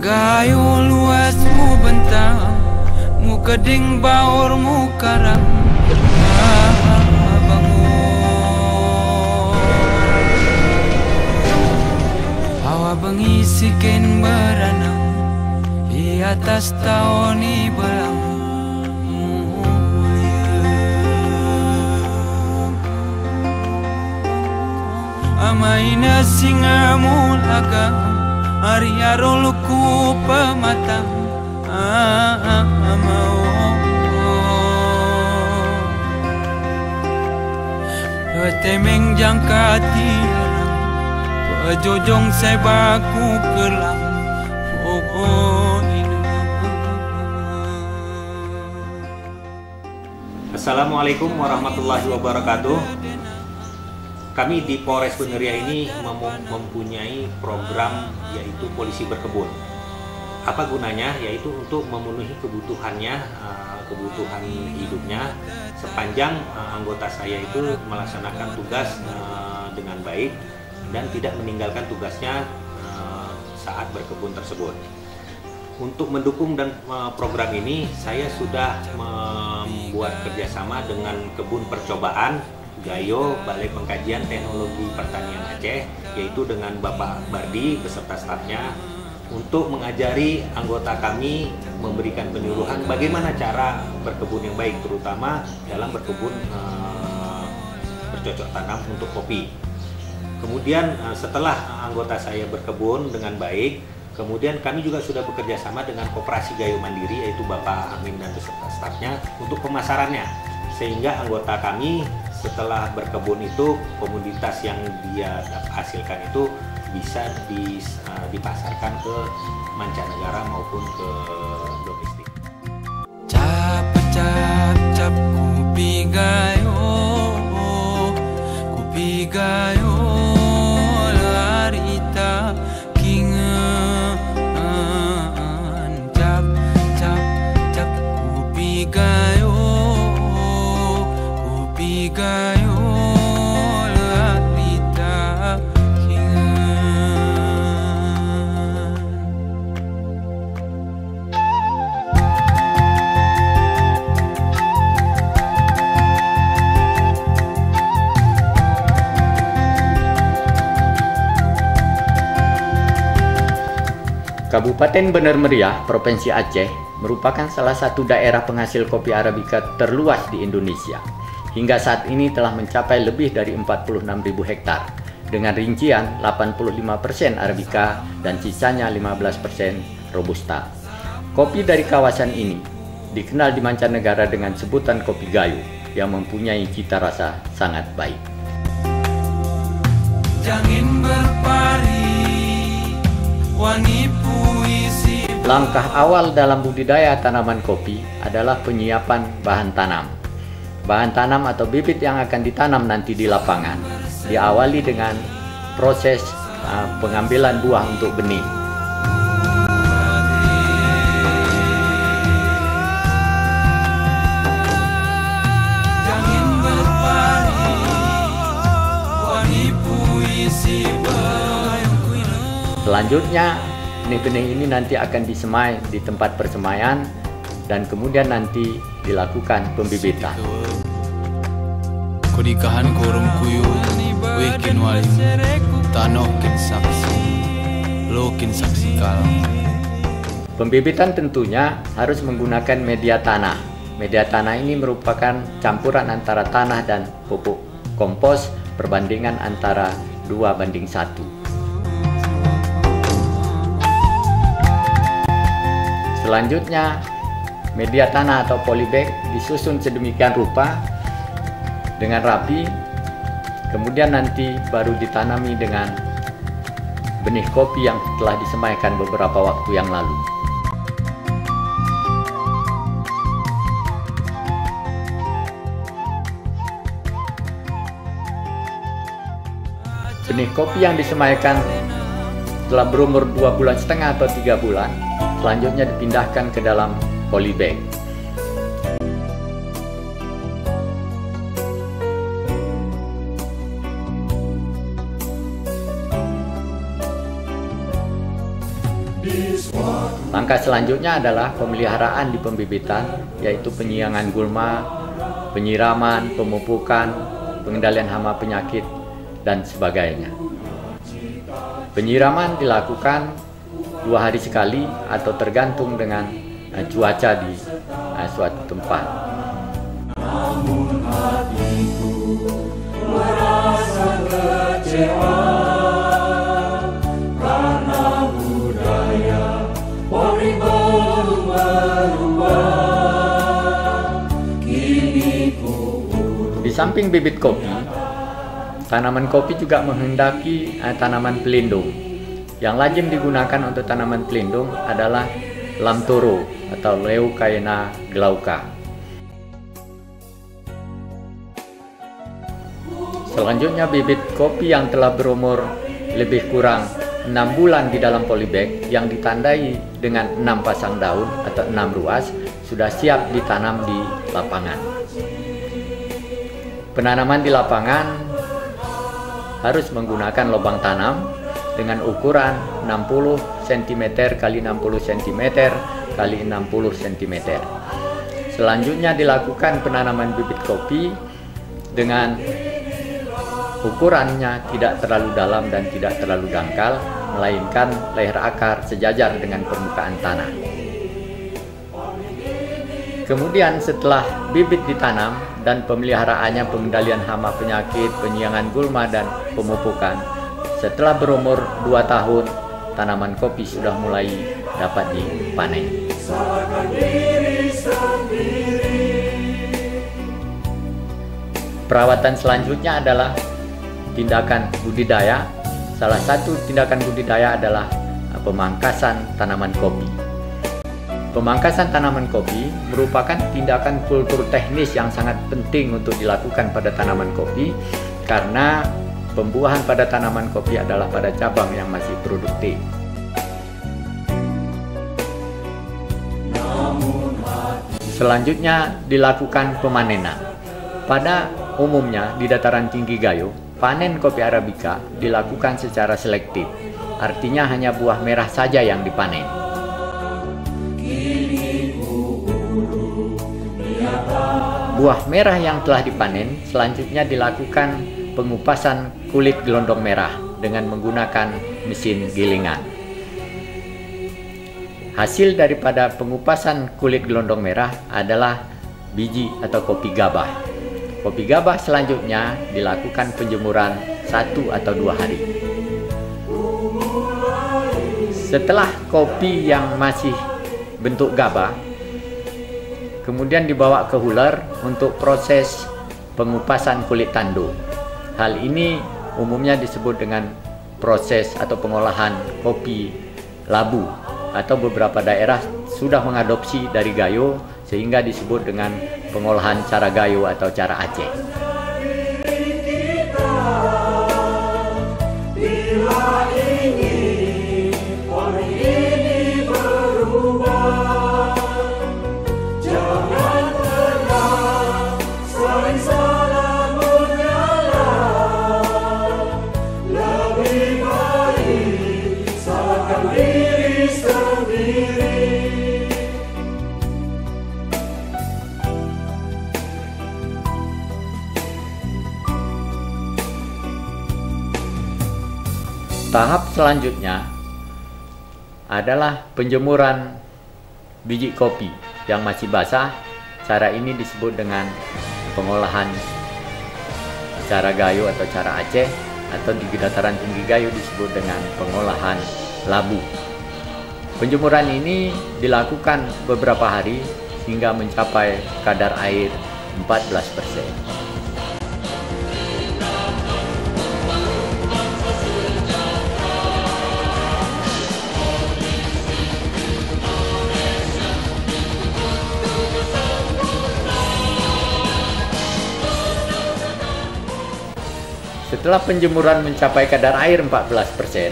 Gayo luas mu bentang, mu keding baur mu karang. Hawa bengi siken beranang di atas tahun i belang. Amaina singa mulaga hari aroluku pematang amau petemeng jangka tiarang pejojong sebaku kelang Assalamualaikum warahmatullahi wabarakatuh. Kami di Polres Beneria ini mempunyai program yaitu polisi berkebun. Apa gunanya? Yaitu untuk memenuhi kebutuhannya, kebutuhan hidupnya sepanjang anggota saya itu melaksanakan tugas dengan baik dan tidak meninggalkan tugasnya saat berkebun tersebut. Untuk mendukung dan program ini, saya sudah membuat kerjasama dengan Kebun Percobaan Gayo Balai Pengkajian Teknologi Pertanian Aceh, yaitu dengan Bapak Bardi beserta stafnya, untuk mengajari anggota kami, memberikan penyuluhan bagaimana cara berkebun yang baik, terutama dalam berkebun bercocok tanam untuk kopi. Kemudian setelah anggota saya berkebun dengan baik, kemudian kami juga sudah bekerja sama dengan Koperasi Gayo Mandiri, yaitu Bapak Amin dan beserta stafnya untuk pemasarannya, sehingga anggota kami setelah berkebun itu komoditas yang dia hasilkan itu bisa dipasarkan ke mancanegara maupun ke domestik. Cap cap cap kupi gayo larita kingan cap cap cap kupi gayo larita kingan. Kabupaten Bener Meriah, Provinsi Aceh, merupakan salah satu daerah penghasil kopi Arabica terluas di Indonesia. Hingga saat ini telah mencapai lebih dari 46.000 hektar, dengan rincian 85% Arabica dan sisanya 15% Robusta. Kopi dari kawasan ini dikenal di mancanegara dengan sebutan kopi Gayo yang mempunyai cita rasa sangat baik. Jangan berpari wangi puisi. Langkah awal dalam budidaya tanaman kopi adalah penyiapan bahan tanam. Bahan tanam atau bibit yang akan ditanam nanti di lapangan diawali dengan proses pengambilan buah untuk benih. Selanjutnya, benih-benih ini nanti akan disemai di tempat persemaian dan kemudian nanti dilakukan pembibitan. Kodikahan korum kuyu, wekin walim, tanokin saksi, lokin saksi kalam. Pembibitan tentunya harus menggunakan media tanah. Media tanah ini merupakan campuran antara tanah dan pupuk kompos perbandingan antara 2:1. Selanjutnya, media tanah atau polybag disusun sedemikian rupa dengan rapi, kemudian nanti baru ditanami dengan benih kopi yang telah disemaikan beberapa waktu yang lalu. Benih kopi yang disemaikan setelah berumur 2,5 bulan atau 3 bulan, selanjutnya dipindahkan ke dalam polybag. Langkah selanjutnya adalah pemeliharaan di pembibitan, yaitu penyiangan gulma, penyiraman, pemupukan, pengendalian hama penyakit, dan sebagainya. Penyiraman dilakukan 2 hari sekali atau tergantung dengan cuaca di suatu tempat. Namun hatiku merasa kecewa karena budaya Polri belum berubah. Di samping bibit kopi, tanaman kopi juga menghendaki tanaman pelindung. Yang lazim digunakan untuk tanaman pelindung adalah lamtoro atau Leucaena glauca. Selanjutnya bibit kopi yang telah berumur lebih kurang 6 bulan di dalam polybag yang ditandai dengan 6 pasang daun atau 6 ruas sudah siap ditanam di lapangan. Penanaman di lapangan harus menggunakan lubang tanam dengan ukuran 60 cm x 60 cm x 60 cm. Selanjutnya dilakukan penanaman bibit kopi dengan ukurannya tidak terlalu dalam dan tidak terlalu dangkal, melainkan leher akar sejajar dengan permukaan tanah. Kemudian setelah bibit ditanam dan pemeliharaannya, pengendalian hama penyakit, penyiangan gulma, dan pemupukan, setelah berumur 2 tahun, tanaman kopi sudah mulai dapat dipanen. Perawatan selanjutnya adalah tindakan budidaya. Salah satu tindakan budidaya adalah pemangkasan tanaman kopi. Pemangkasan tanaman kopi merupakan tindakan kultur teknis yang sangat penting untuk dilakukan pada tanaman kopi karena pembuahan pada tanaman kopi adalah pada cabang yang masih produktif. Selanjutnya dilakukan pemanenan. Pada umumnya di dataran tinggi Gayo, panen kopi Arabica dilakukan secara selektif. Artinya hanya buah merah saja yang dipanen. Buah merah yang telah dipanen selanjutnya dilakukan pengupasan kulit gelondong merah dengan menggunakan mesin gilingan. Hasil daripada pengupasan kulit gelondong merah adalah biji atau kopi gabah. Kopi gabah selanjutnya dilakukan penjemuran 1 atau 2 hari. Setelah kopi yang masih bentuk gabah, kemudian dibawa ke huler untuk proses pengupasan kulit tanduk. Hal ini umumnya disebut dengan proses atau pengolahan kopi labu, atau beberapa daerah sudah mengadopsi dari Gayo sehingga disebut dengan pengolahan cara Gayo atau cara Aceh. Tahap selanjutnya adalah penjemuran biji kopi yang masih basah. Cara ini disebut dengan pengolahan cara Gayo atau cara Aceh, atau di dataran tinggi Gayo disebut dengan pengolahan labu. Penjemuran ini dilakukan beberapa hari hingga mencapai kadar air 14%. Setelah penjemuran mencapai kadar air 14%,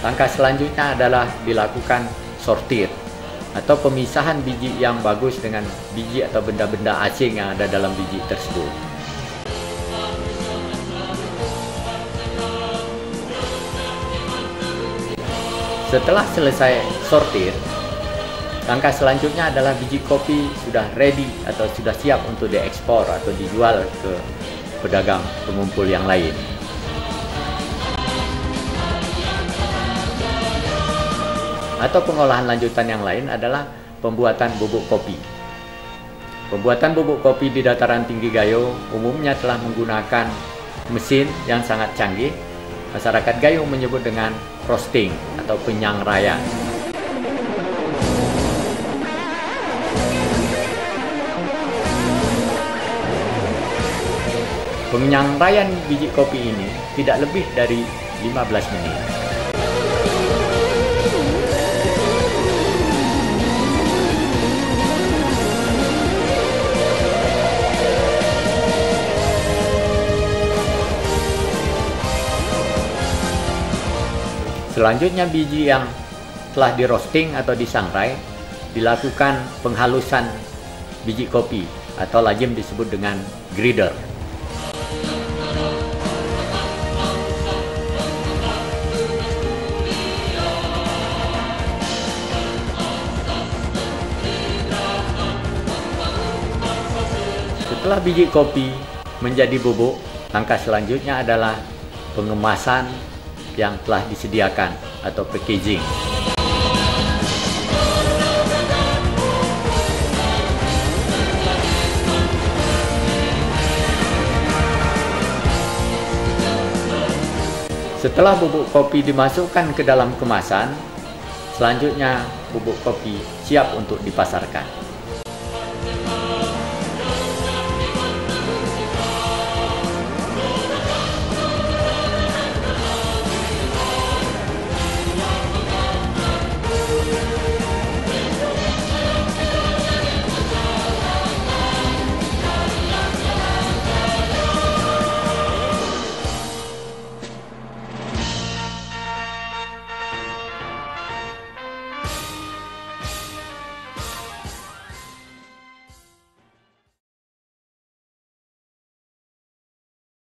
langkah selanjutnya adalah dilakukan sortir atau pemisahan biji yang bagus dengan biji atau benda-benda asing yang ada dalam biji tersebut. Setelah selesai sortir, langkah selanjutnya adalah biji kopi sudah ready atau sudah siap untuk diekspor atau dijual ke pedagang pengumpul yang lain. Atau pengolahan lanjutan yang lain adalah pembuatan bubuk kopi. Pembuatan bubuk kopi di dataran tinggi Gayo umumnya telah menggunakan mesin yang sangat canggih. Masyarakat Gayo menyebut dengan roasting atau penyangraian. Penyangraian biji kopi ini tidak lebih dari 15 menit. Selanjutnya biji yang telah di roasting atau disangrai dilakukan penghalusan biji kopi atau lazim disebut dengan grinder. Setelah biji kopi menjadi bubuk, langkah selanjutnya adalah pengemasan yang telah disediakan atau packaging. Setelah bubuk kopi dimasukkan ke dalam kemasan, selanjutnya bubuk kopi siap untuk dipasarkan.